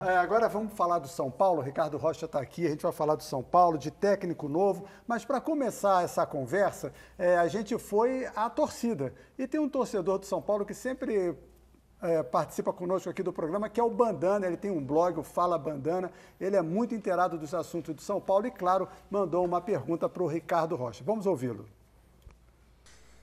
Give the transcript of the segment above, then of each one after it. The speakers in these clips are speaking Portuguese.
Agora vamos falar do São Paulo. O Ricardo Rocha está aqui, a gente vai falar do São Paulo, de técnico novo. Mas para começar essa conversa, a gente foi à torcida. E tem um torcedor do São Paulo que sempre participa conosco aqui do programa, que é o Bandana. Ele tem um blog, o Fala Bandana. Ele é muito inteirado dos assuntos do São Paulo e, claro, mandou uma pergunta para o Ricardo Rocha. Vamos ouvi-lo.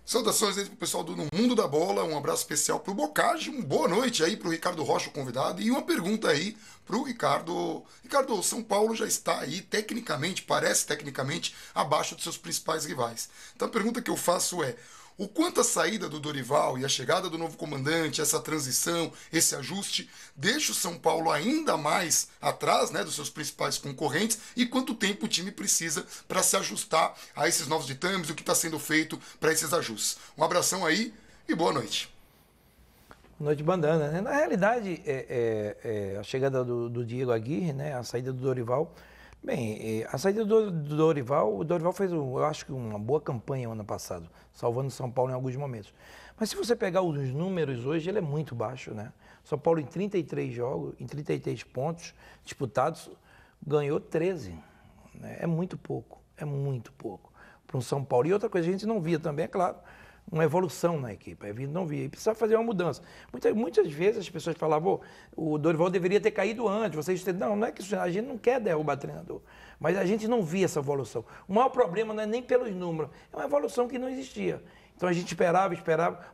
Saudações aí pro pessoal do No Mundo da Bola, um abraço especial pro Boccagi, uma boa noite aí pro Ricardo Rocha, o convidado, e uma pergunta aí pro Ricardo. Ricardo, o São Paulo já está aí tecnicamente, parece tecnicamente, abaixo dos seus principais rivais. Então a pergunta que eu faço é: o quanto a saída do Dorival e a chegada do novo comandante, essa transição, esse ajuste, deixa o São Paulo ainda mais atrás, né, dos seus principais concorrentes, e quanto tempo o time precisa para se ajustar a esses novos ditames, o que está sendo feito para esses ajustes. Um abração aí e boa noite. Boa noite, Bandana. Né? Na realidade, a chegada do Diego Aguirre, né, a saída do Dorival. Bem, a saída do Dorival, o Dorival fez, eu acho que uma boa campanha ano passado, salvando o São Paulo em alguns momentos. Mas se você pegar os números hoje, ele é muito baixo, né? São Paulo em 33 jogos, em 33 pontos disputados, ganhou 13. Né? É muito pouco para um São Paulo. E outra coisa, a gente não via também, é claro, uma evolução na equipe, a gente não via, e precisava fazer uma mudança. Muitas vezes as pessoas falavam, o Dorival deveria ter caído antes, vocês não é que a gente não quer derrubar treinador, mas a gente não via essa evolução. O maior problema não é nem pelos números, é uma evolução que não existia. Então a gente esperava.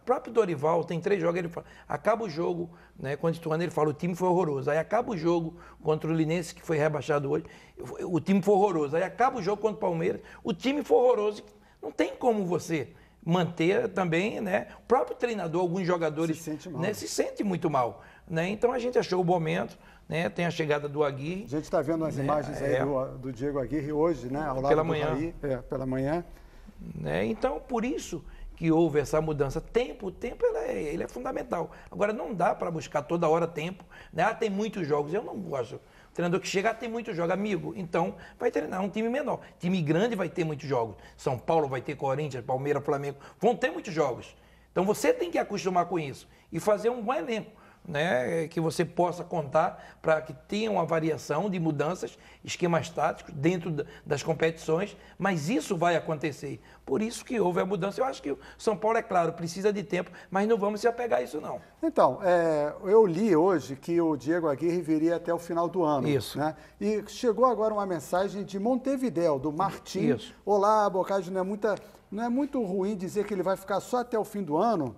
O próprio Dorival tem 3 jogos, ele fala, acaba o jogo, né, contra o Ituano, ele fala, o time foi horroroso. Aí acaba o jogo contra o Linense, que foi rebaixado hoje, o time foi horroroso. Aí acaba o jogo contra o Palmeiras, o time foi horroroso. Não tem como você manter também, né? O próprio treinador, alguns jogadores se sente muito mal. Né? Então a gente achou o momento, né? Tem a chegada do Aguirre. A gente está vendo as imagens aí do Diego Aguirre hoje, né? Ao lado pela do manhã. Raí, pela manhã. Né? Então, por isso que houve essa mudança. O tempo ele é fundamental. Agora, não dá para buscar toda hora tempo. Né? Tem muitos jogos, eu não gosto. Treinador que chega, tem muito jogo, amigo. Então, vai treinar um time menor. Time grande vai ter muitos jogos. São Paulo vai ter Corinthians, Palmeiras, Flamengo. Vão ter muitos jogos. Então, você tem que acostumar com isso e fazer um bom elenco, né? Que você possa contar para que tenha uma variação de mudanças, esquemas táticos dentro das competições, mas isso vai acontecer. Por isso que houve a mudança. Eu acho que o São Paulo, é claro, precisa de tempo, mas não vamos se apegar a isso, não. Então, eu li hoje que o Diego Aguirre viria até o final do ano. Isso. Né? E chegou agora uma mensagem de Montevidéu, do Martim. Isso. Olá, Boccagi, não é muito ruim dizer que ele vai ficar só até o fim do ano?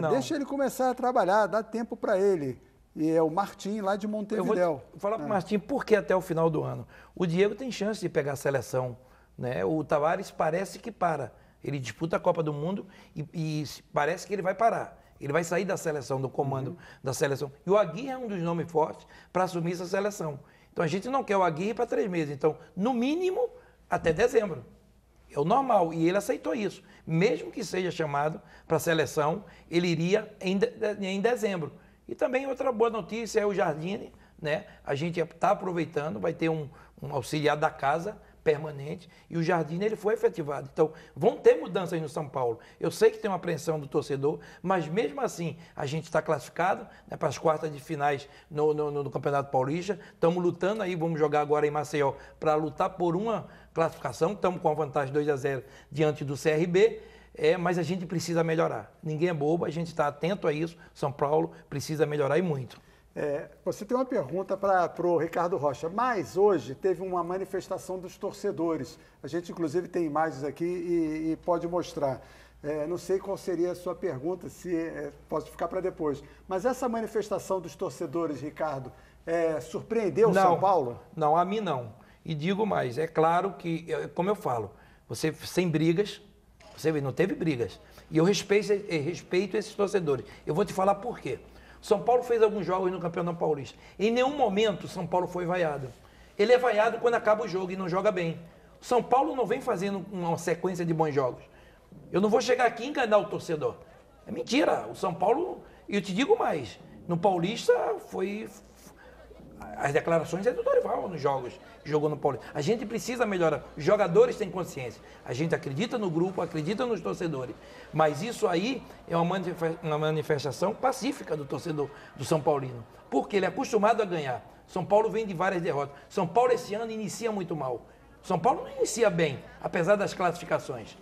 Deixa ele começar a trabalhar, dá tempo para ele. E é o Martim, lá de Montevidéu. Eu vou falar para o Martim por que até o final do ano. O Diego tem chance de pegar a seleção. Né? O Tavares parece que para. Ele disputa a Copa do Mundo e parece que ele vai parar. Ele vai sair da seleção, do comando da seleção. E o Aguirre é um dos nomes fortes para assumir essa seleção. Então a gente não quer o Aguirre para 3 meses. Então, no mínimo, até dezembro. É o normal, e ele aceitou isso. Mesmo que seja chamado para a seleção, ele iria em dezembro. E também outra boa notícia é o Jardine, né? A gente está aproveitando, vai ter um auxiliar da casa permanente, e o Jardine ele foi efetivado. Então, vão ter mudanças no São Paulo. Eu sei que tem uma apreensão do torcedor, mas mesmo assim, a gente está classificado, né, para as quartas de finais no Campeonato Paulista. Estamos lutando aí, vamos jogar agora em Maceió para lutar por uma classificação. Estamos com a vantagem 2-0 diante do CRB, mas a gente precisa melhorar. Ninguém é bobo, a gente está atento a isso. São Paulo precisa melhorar e muito. Você tem uma pergunta para o Ricardo Rocha, mas hoje teve uma manifestação dos torcedores. A gente, inclusive, tem imagens aqui e pode mostrar. Não sei qual seria a sua pergunta, posso ficar para depois. Mas essa manifestação dos torcedores, Ricardo, surpreendeu o São Paulo? Não, a mim não. E digo mais, é claro que, como eu falo, você sem brigas, você não teve brigas. E eu respeito esses torcedores. Eu vou te falar por quê. São Paulo fez alguns jogos no Campeonato Paulista. Em nenhum momento São Paulo foi vaiado. Ele é vaiado quando acaba o jogo e não joga bem. São Paulo não vem fazendo uma sequência de bons jogos. Eu não vou chegar aqui e enganar o torcedor. É mentira. O São Paulo, e eu te digo mais, no Paulista foi... As declarações é do Dorival nos jogos que jogou no Paulista. A gente precisa melhorar. Os jogadores têm consciência. A gente acredita no grupo, acredita nos torcedores. Mas isso aí é uma manifestação pacífica do torcedor do São Paulino. Porque ele é acostumado a ganhar. São Paulo vem de várias derrotas. São Paulo esse ano inicia muito mal. São Paulo não inicia bem, apesar das classificações.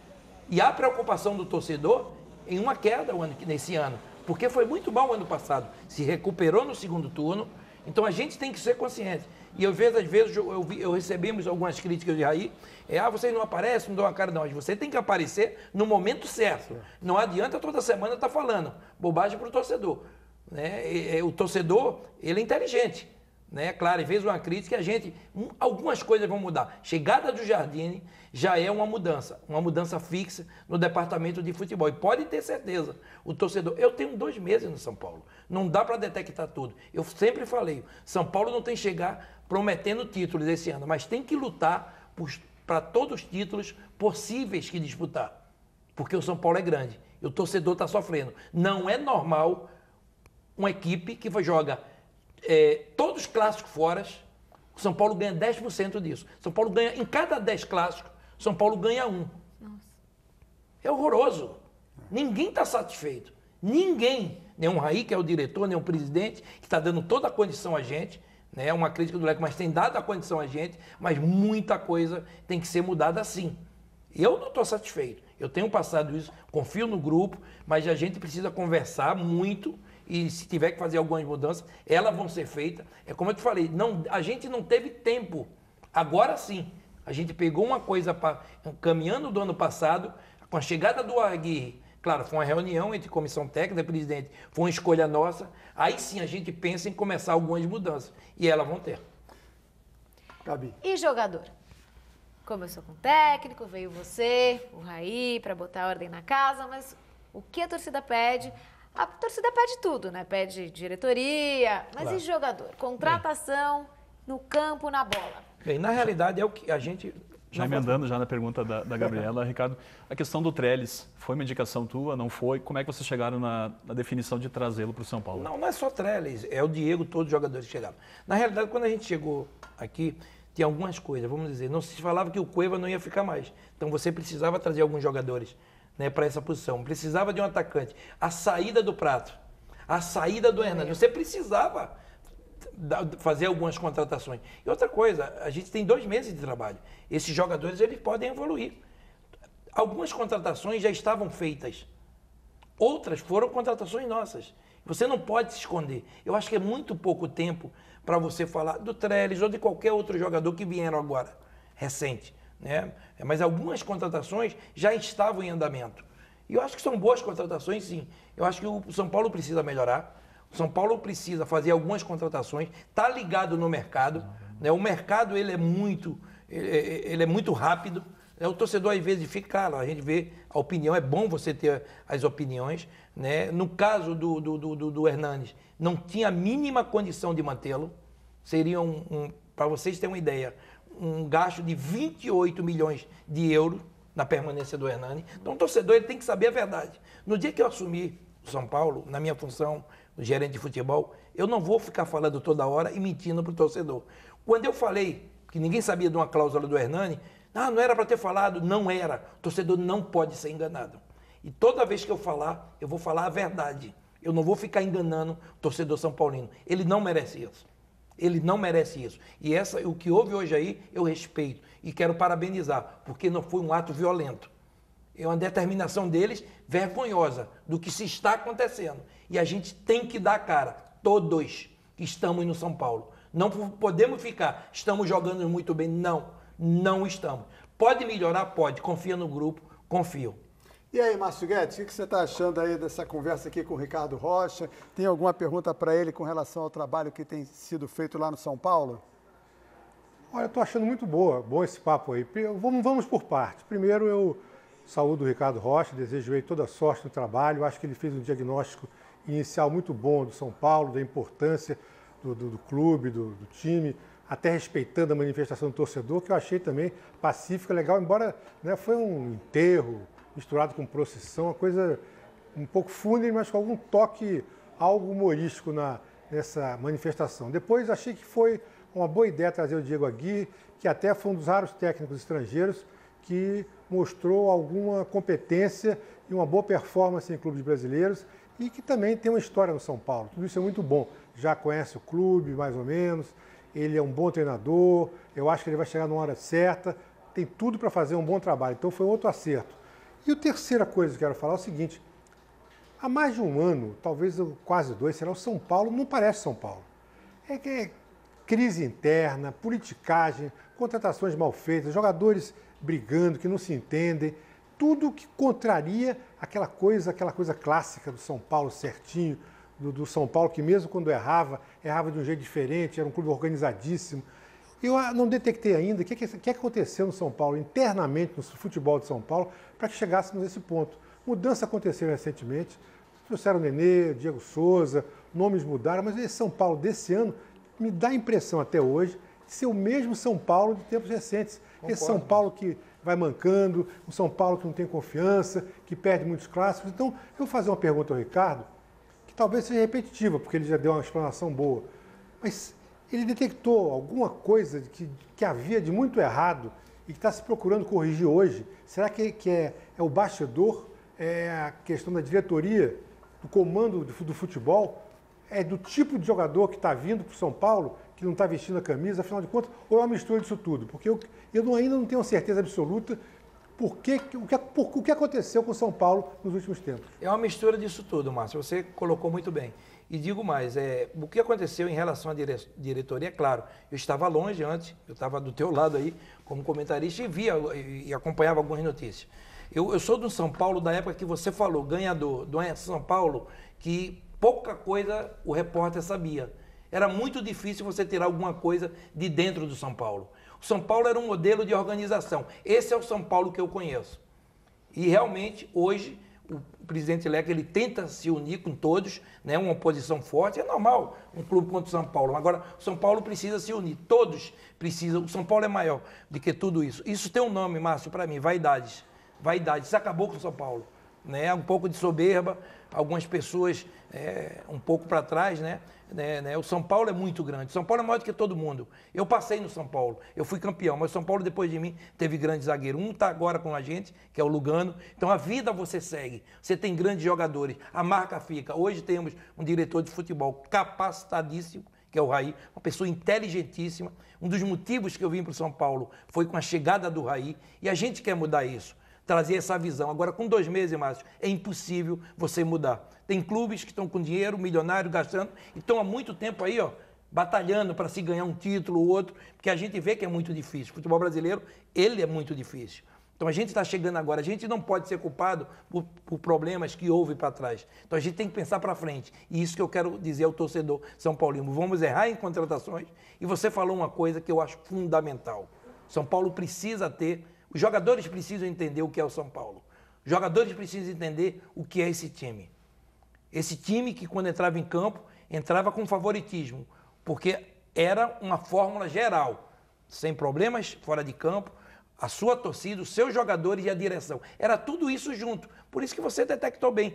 E há preocupação do torcedor em uma queda nesse ano, porque foi muito mal o ano passado. Se recuperou no segundo turno, então a gente tem que ser consciente. E eu vejo, às vezes, eu recebemos algumas críticas de Raí, vocês não aparecem, não dão a cara, não. Mas você tem que aparecer no momento certo. Não adianta toda semana estar falando bobagem para o torcedor. Né? O torcedor, ele é inteligente. Né? Claro, às vezes uma crítica, algumas coisas vão mudar. Chegada do Jardine já é uma mudança fixa no departamento de futebol. E pode ter certeza, o torcedor... Eu tenho 2 meses no São Paulo, não dá para detectar tudo. Eu sempre falei, São Paulo não tem que chegar prometendo títulos esse ano, mas tem que lutar para todos os títulos possíveis que disputar. Porque o São Paulo é grande e o torcedor está sofrendo. Não é normal uma equipe que joga... todos os clássicos fora, o São Paulo ganha 10% disso. São Paulo ganha, em cada 10 clássicos, São Paulo ganha 1. Nossa. É horroroso. Ninguém está satisfeito. Ninguém. Nem um Raí, que é o diretor, nem o presidente, que está dando toda a condição a gente. Né? É uma crítica do Leco, mas tem dado a condição a gente. Mas muita coisa tem que ser mudada sim. Eu não estou satisfeito. Eu tenho passado isso, confio no grupo, mas a gente precisa conversar muito. E se tiver que fazer algumas mudanças, elas vão ser feitas. É como eu te falei, a gente não teve tempo. Agora sim, a gente pegou uma coisa caminhando do ano passado, com a chegada do Aguirre. Claro, foi uma reunião entre comissão técnica e presidente, foi uma escolha nossa. Aí sim a gente pensa em começar algumas mudanças. E elas vão ter. Gabi. E jogador? Começou com o técnico, veio você, o Raí, para botar ordem na casa, mas o que a torcida pede? A torcida pede tudo, né? Pede diretoria, mas claro. E jogador? Contratação no campo, na bola. Bem, na realidade é o que a gente... Já emendando já na pergunta da Gabriela, Ricardo, a questão do Trellis, foi uma indicação tua, não foi? Como é que vocês chegaram na definição de trazê-lo para o São Paulo? Não é só Trellis, é o Diego, todos os jogadores que chegaram. Na realidade, quando a gente chegou aqui, tinha algumas coisas, vamos dizer, não se falava que o Cueva não ia ficar mais. Então você precisava trazer alguns jogadores, né, para essa posição. Precisava de um atacante. A saída do Prato, a saída do Hernani, você precisava fazer algumas contratações. E outra coisa, a gente tem 2 meses de trabalho. Esses jogadores, eles podem evoluir. Algumas contratações já estavam feitas. Outras foram contratações nossas. Você não pode se esconder. Eu acho que é muito pouco tempo para você falar do Trellis ou de qualquer outro jogador que vieram agora, recente. Né? Mas algumas contratações já estavam em andamento. E eu acho que são boas contratações, sim. Eu acho que o São Paulo precisa melhorar. O São Paulo precisa fazer algumas contratações, está ligado no mercado. Né? O mercado ele é muito rápido. Né? O torcedor, às vezes, fica lá. A gente vê a opinião, é bom você ter as opiniões. Né? No caso do Hernanes, não tinha a mínima condição de mantê-lo. Seria, para vocês terem uma ideia, um gasto de 28 milhões de euros na permanência do Hernani. Então, o torcedor ele tem que saber a verdade. No dia que eu assumi o São Paulo, na minha função de gerente de futebol, eu não vou ficar falando toda hora e mentindo para o torcedor. Quando eu falei que ninguém sabia de uma cláusula do Hernani, não era para ter falado, não era. O torcedor não pode ser enganado. E toda vez que eu falar, eu vou falar a verdade. Eu não vou ficar enganando o torcedor são paulino. Ele não merece isso. Ele não merece isso. E o que houve hoje aí, eu respeito. E quero parabenizar, porque não foi um ato violento. É uma determinação deles vergonhosa do que se está acontecendo. E a gente tem que dar a cara, todos que estamos no São Paulo. Não podemos ficar, estamos jogando muito bem. Não estamos. Pode melhorar? Pode. Confia no grupo, confio. E aí, Márcio Guedes, o que você está achando aí dessa conversa aqui com o Ricardo Rocha? Tem alguma pergunta para ele com relação ao trabalho que tem sido feito lá no São Paulo? Olha, eu estou achando muito bom esse papo aí. Vamos por partes. Primeiro, eu saúdo o Ricardo Rocha, desejo ele toda sorte no trabalho. Eu acho que ele fez um diagnóstico inicial muito bom do São Paulo, da importância do clube, do time, até respeitando a manifestação do torcedor, que eu achei também pacífica, legal, embora foi um enterro misturado com procissão, uma coisa um pouco fúnebre, mas com algum toque, algo humorístico nessa manifestação. Depois achei que foi uma boa ideia trazer o Diego Aguirre, que até foi um dos raros técnicos estrangeiros que mostrou alguma competência e uma boa performance em clubes brasileiros e que também tem uma história no São Paulo. Tudo isso é muito bom. Já conhece o clube, mais ou menos. ele é um bom treinador, eu acho que ele vai chegar na hora certa, tem tudo para fazer um bom trabalho. Então foi outro acerto. E a terceira coisa que eu quero falar é o seguinte, há mais de um ano, talvez quase 2, será o São Paulo, não parece São Paulo. É que é crise interna, politicagem, contratações mal feitas, jogadores brigando, que não se entendem, tudo que contraria aquela coisa clássica do São Paulo certinho, do São Paulo que mesmo quando errava de um jeito diferente, era um clube organizadíssimo. Eu não detectei ainda o que aconteceu no São Paulo, internamente no futebol de São Paulo, para que chegássemos a esse ponto. Mudança aconteceu recentemente, trouxeram o Nenê, Diego Souza, nomes mudaram, mas esse São Paulo desse ano me dá a impressão até hoje de ser o mesmo São Paulo de tempos recentes. Concordo. Esse São Paulo que vai mancando, um São Paulo que não tem confiança, que perde muitos clássicos. Então, eu vou fazer uma pergunta ao Ricardo, que talvez seja repetitiva, porque ele já deu uma explanação boa, mas ele detectou alguma coisa que havia de muito errado e que está se procurando corrigir hoje? Será que é o bastidor, é a questão da diretoria, do comando do futebol, é do tipo de jogador que está vindo para o São Paulo, que não está vestindo a camisa, afinal de contas, ou é uma mistura disso tudo? Porque eu ainda não tenho certeza absoluta o que aconteceu com o São Paulo nos últimos tempos. É uma mistura disso tudo, Márcio, você colocou muito bem. E digo mais, o que aconteceu em relação à diretoria, é claro, eu estava longe antes, eu estava do teu lado aí, como comentarista, e via e acompanhava algumas notícias. Eu sou do São Paulo da época que você falou, ganhador, do São Paulo, que pouca coisa o repórter sabia. Era muito difícil você tirar alguma coisa de dentro do São Paulo. O São Paulo era um modelo de organização. Esse é o São Paulo que eu conheço. E realmente, hoje, o presidente Leca, ele tenta se unir com todos, né, uma oposição forte, é normal um clube contra o São Paulo. Agora, o São Paulo precisa se unir, todos precisam. O São Paulo é maior do que tudo isso. Isso tem um nome, Márcio, para mim, vaidades. Vaidade, isso acabou com o São Paulo. Né? Um pouco de soberba, algumas pessoas um pouco para trás, né? O São Paulo é muito grande, o São Paulo é maior do que todo mundo. Eu passei no São Paulo, eu fui campeão, mas o São Paulo depois de mim teve grande zagueiro. Um está agora com a gente, que é o Lugano. Então a vida você segue, você tem grandes jogadores, a marca fica. Hoje temos um diretor de futebol capacitadíssimo, que é o Raí, uma pessoa inteligentíssima. Um dos motivos que eu vim para o São Paulo foi com a chegada do Raí, e a gente quer mudar isso. Trazer essa visão. Agora, com 2 meses, Márcio, é impossível você mudar. Tem clubes que estão com dinheiro, milionário, gastando, e estão há muito tempo aí, batalhando para se ganhar um título ou outro, porque a gente vê que é muito difícil. O futebol brasileiro, ele é muito difícil. Então, a gente está chegando agora. A gente não pode ser culpado por problemas que houve para trás. Então, a gente tem que pensar para frente. E isso que eu quero dizer ao torcedor São Paulino. Vamos errar em contratações. E você falou uma coisa que eu acho fundamental. São Paulo precisa ter... Os jogadores precisam entender o que é o São Paulo. Os jogadores precisam entender o que é esse time. Esse time que, quando entrava em campo, entrava com favoritismo, porque era uma fórmula geral, sem problemas, fora de campo, a sua torcida, os seus jogadores e a direção. Era tudo isso junto. Por isso que você detectou bem.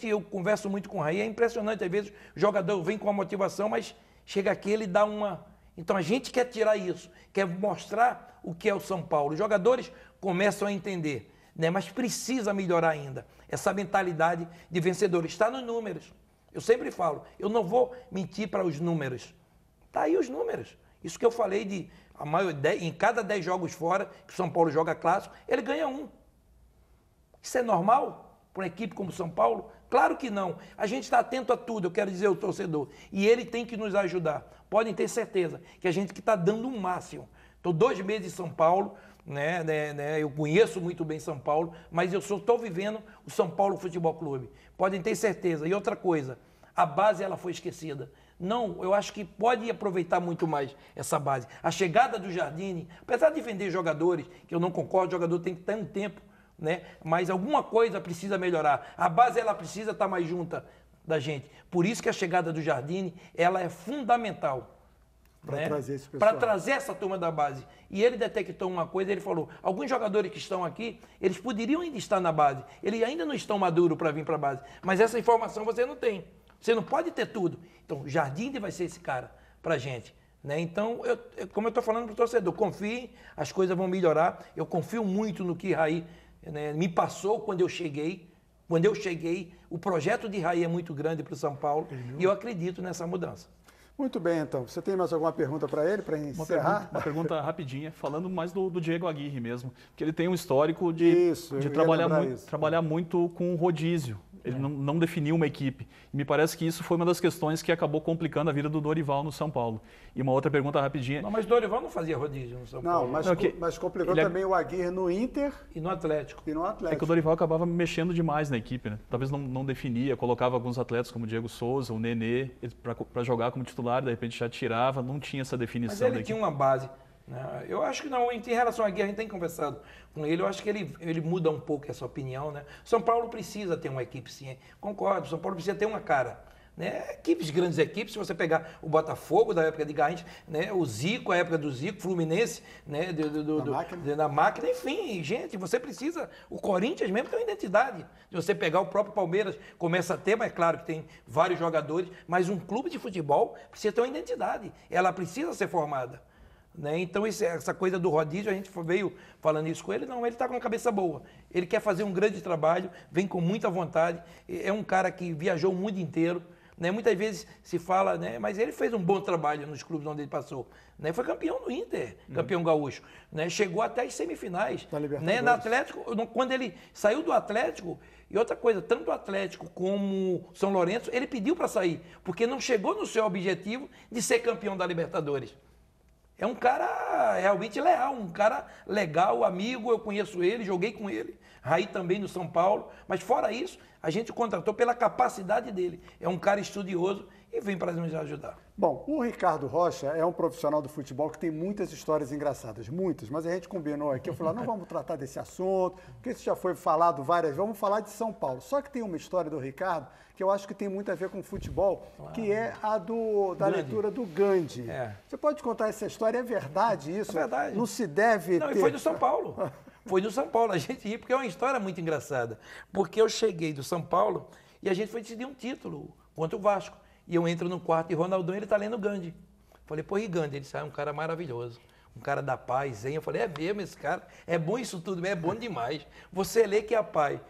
Eu converso muito com o Raí, é impressionante, às vezes o jogador vem com a motivação, mas chega aqui, ele dá uma... Então a gente quer tirar isso, quer mostrar o que é o São Paulo. Os jogadores começam a entender, né? Mas precisa melhorar ainda essa mentalidade de vencedor. Está nos números. Eu sempre falo, eu não vou mentir para os números. Está aí os números. Isso que eu falei em cada 10 jogos fora, que o São Paulo joga clássico, ele ganha 1. Isso é normal para uma equipe como o São Paulo? Claro que não. A gente está atento a tudo, eu quero dizer ao torcedor. E ele tem que nos ajudar. Podem ter certeza que a gente que está dando um máximo. Estou 2 meses em São Paulo, eu conheço muito bem São Paulo, mas eu só estou vivendo o São Paulo Futebol Clube. Podem ter certeza. E outra coisa, a base ela foi esquecida. Não, eu acho que pode aproveitar muito mais essa base. A chegada do Jardine, apesar de vender jogadores, que eu não concordo, o jogador tem que ter um tempo, né? Mas alguma coisa precisa melhorar. A base ela precisa estar mais junta da gente. Por isso que a chegada do Jardine, ela é fundamental. Para trazer esse pessoal. Para trazer essa turma da base. E ele detectou uma coisa, ele falou, alguns jogadores que estão aqui, eles poderiam ainda estar na base. Eles ainda não estão maduros para vir para a base. Mas essa informação você não tem. Você não pode ter tudo. Então, o Jardine vai ser esse cara para a gente. Né? Então, como eu estou falando para o torcedor, confiem, as coisas vão melhorar. Eu confio muito no que Raí me passou quando eu cheguei. Quando eu cheguei, o projeto de Raí é muito grande para o São Paulo e eu acredito nessa mudança. Muito bem, então. Você tem mais alguma pergunta para ele, para encerrar? Uma pergunta rapidinha, falando mais do Diego Aguirre mesmo, porque ele tem um histórico de trabalhar muito com rodízio. Ele não definiu uma equipe. E me parece que isso foi uma das questões que acabou complicando a vida do Dorival no São Paulo. E uma outra pergunta rapidinha. Não, mas Dorival não fazia rodízio no São Paulo. Mas complicou também o Aguirre no Inter e no Atlético. É que o Dorival acabava mexendo demais na equipe, né? Talvez não definia, colocava alguns atletas como o Diego Souza, o Nenê, para jogar como titular, de repente já tirava, não tinha essa definição. Mas ele tinha uma base. Né? Eu acho que não, em relação à Aguirre, a gente tem conversado com ele, eu acho que ele muda um pouco essa opinião. Né? São Paulo precisa ter uma equipe, sim, concordo, São Paulo precisa ter uma cara. Né? Equipes, grandes equipes, se você pegar o Botafogo da época de Garrincha, né? O Zico, a época do Zico, Fluminense, né? Da máquina, enfim, gente, você precisa, o Corinthians mesmo tem uma identidade, se você pegar o próprio Palmeiras, começa a ter, mas claro que tem vários jogadores, mas um clube de futebol precisa ter uma identidade, ela precisa ser formada. Né? Então, essa coisa do rodízio, a gente veio falando isso com ele, não, ele está com a cabeça boa. Ele quer fazer um grande trabalho, vem com muita vontade, é um cara que viajou o mundo inteiro, né? Muitas vezes se fala, né? Mas ele fez um bom trabalho nos clubes onde ele passou. Né? Foi campeão no Inter, campeão gaúcho. Né? Chegou até as semifinais. Né? No Atlético, quando ele saiu do Atlético, e outra coisa, tanto o Atlético como São Lourenço, ele pediu para sair, porque não chegou no seu objetivo de ser campeão da Libertadores. É um cara realmente leal, um cara legal, amigo, eu conheço ele, joguei com ele, Raí também no São Paulo, mas fora isso, a gente contratou pela capacidade dele. É um cara estudioso e vem para nos ajudar. Bom, o Ricardo Rocha é um profissional do futebol que tem muitas histórias engraçadas, muitas, mas a gente combinou aqui, eu falei, não vamos tratar desse assunto, porque isso já foi falado várias vezes, vamos falar de São Paulo. Só que tem uma história do Ricardo que eu acho que tem muito a ver com futebol, que é a da leitura do Gandhi. Você pode contar essa história? É verdade isso? É verdade. Não se deve ter... Não, e foi do São Paulo. Foi do São Paulo, a gente ri, porque é uma história muito engraçada. Porque eu cheguei do São Paulo e a gente foi decidir um título contra o Vasco. E eu entro no quarto e Ronaldão, ele tá lendo Gandhi. Falei, pô, e Gandhi? Ele disse, é um cara maravilhoso, um cara da paz, hein? Eu falei, é mesmo esse cara? É bom isso tudo, é bom demais. Você lê que é a paz.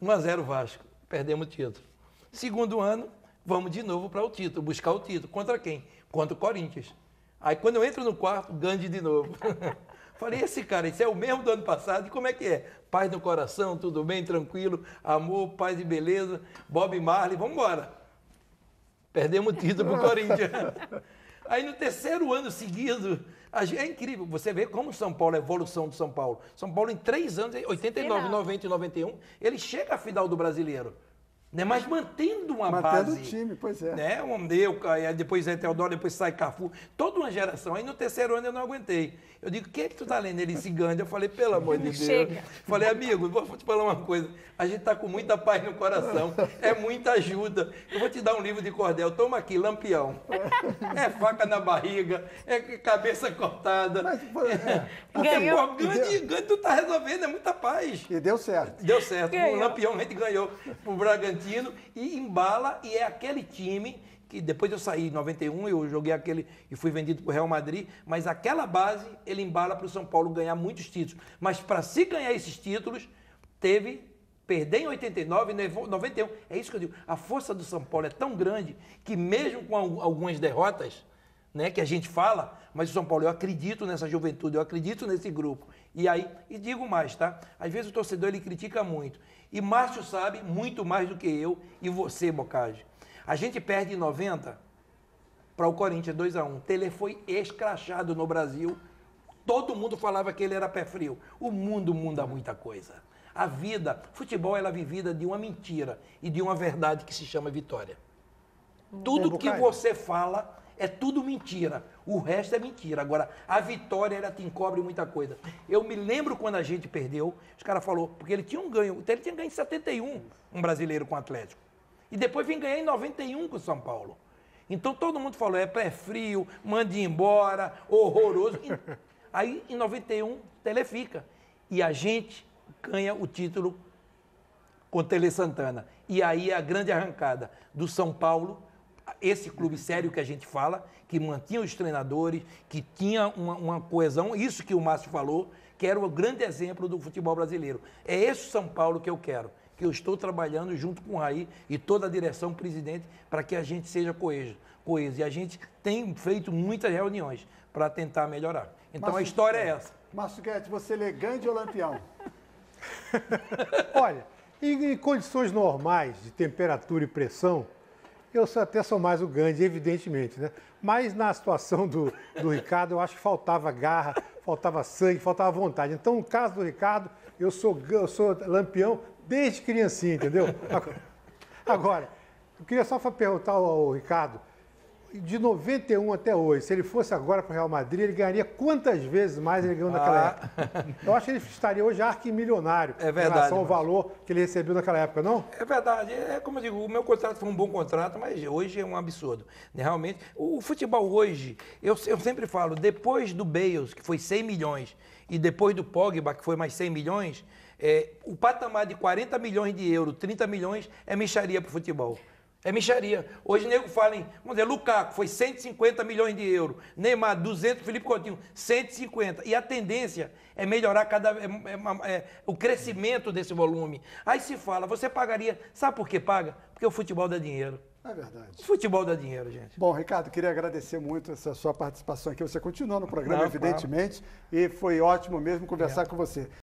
1-0 Vasco, perdemos o título. Segundo ano, vamos de novo para o título, buscar o título. Contra quem? Contra o Corinthians. Aí quando eu entro no quarto, Gandhi de novo. Falei, esse cara, esse é o mesmo do ano passado, e como é que é? Paz no coração, tudo bem, tranquilo, amor, paz e beleza, Bob Marley, vamos embora. Perdemos o título pro Corinthians. Aí no terceiro ano seguido, é incrível, você vê como São Paulo, a evolução do São Paulo. São Paulo em 3 anos, 89, 90 e 91, ele chega à final do Brasileiro. Né? Mas mantendo uma base. Mantendo o time, pois é. Né? Depois é Teodoro, depois sai Cafu, toda uma geração. Aí no terceiro ano eu não aguentei. Eu digo, o que é que tu tá lendo? Ele se Gandhi. Eu falei, pelo amor de Deus. Chega. Falei, amigo, vou te falar uma coisa. A gente tá com muita paz no coração, é muita ajuda. Eu vou te dar um livro de cordel. Toma aqui, Lampião. É faca na barriga, é cabeça cortada. Mas, Ganhou. Gandhi tu tá resolvendo, é muita paz. E deu certo. Deu certo. Ganhou. O Lampião a gente ganhou pro Bragantino e embala, e é aquele time que depois eu saí em 91, eu joguei aquele e fui vendido para o Real Madrid, mas aquela base ele embala para o São Paulo ganhar muitos títulos. Mas para se ganhar esses títulos, perder em 89, 91. É isso que eu digo. A força do São Paulo é tão grande que mesmo com algumas derrotas, né, que a gente fala, mas o São Paulo, eu acredito nessa juventude, eu acredito nesse grupo. E digo mais, tá? Às vezes o torcedor ele critica muito. E Márcio sabe muito mais do que eu e você, Bocage. A gente perde em 90 para o Corinthians 2-1. Tele foi escrachado no Brasil. Todo mundo falava que ele era pé frio. O mundo muda muita coisa. A vida, futebol, ela é vivida de uma mentira e de uma verdade que se chama vitória. Tudo que você fala é tudo mentira. O resto é mentira. Agora, a vitória, ela te encobre muita coisa. Eu me lembro quando a gente perdeu, os caras falaram, porque ele tinha ganho em 71, um brasileiro com o Atlético. E depois vem ganhar em 91 com o São Paulo. Então todo mundo falou, é pé frio, mande embora, horroroso. Aí em 91, Tele fica. E a gente ganha o título com o Tele Santana. E aí a grande arrancada do São Paulo, esse clube sério que a gente fala, que mantinha os treinadores, que tinha uma coesão, isso que o Márcio falou, que era o grande exemplo do futebol brasileiro. É esse São Paulo que eu quero. que eu estou trabalhando junto com o Raí e toda a direção, presidente, para que a gente seja coeso. E a gente tem feito muitas reuniões para tentar melhorar. Então a história é essa. Márcio Guedes, você lê Gandhi ou Lampião? Olha, em condições normais de temperatura e pressão, eu até sou mais o Gandhi, evidentemente, né? Mas na situação do Ricardo, eu acho que faltava garra, faltava sangue, faltava vontade. Então, no caso do Ricardo, eu sou Lampião desde criancinha, entendeu? Agora, eu queria só perguntar ao Ricardo, de 91 até hoje, se ele fosse agora para o Real Madrid, ele ganharia quantas vezes mais ele ganhou naquela época? Eu acho que ele estaria hoje arquimilionário em relação ao valor que ele recebeu naquela época, não? É verdade. É como eu digo, o meu contrato foi um bom contrato, mas hoje é um absurdo. Realmente, o futebol hoje, eu sempre falo, depois do Bale, que foi 100 milhões, e depois do Pogba, que foi mais 100 milhões, o patamar de 40 milhões de euros, 30 milhões, é mixaria para o futebol. É mixaria. Hoje o nego fala em, vamos dizer, Lukaku foi 150 milhões de euros, Neymar 200, Felipe Coutinho 150. E a tendência é melhorar o crescimento desse volume. Aí se fala, você pagaria, sabe por que paga? Porque o futebol dá dinheiro. É verdade. O futebol dá dinheiro, gente. Bom, Ricardo, queria agradecer muito essa sua participação aqui. Você continua no programa, evidentemente, e foi ótimo mesmo conversar com você.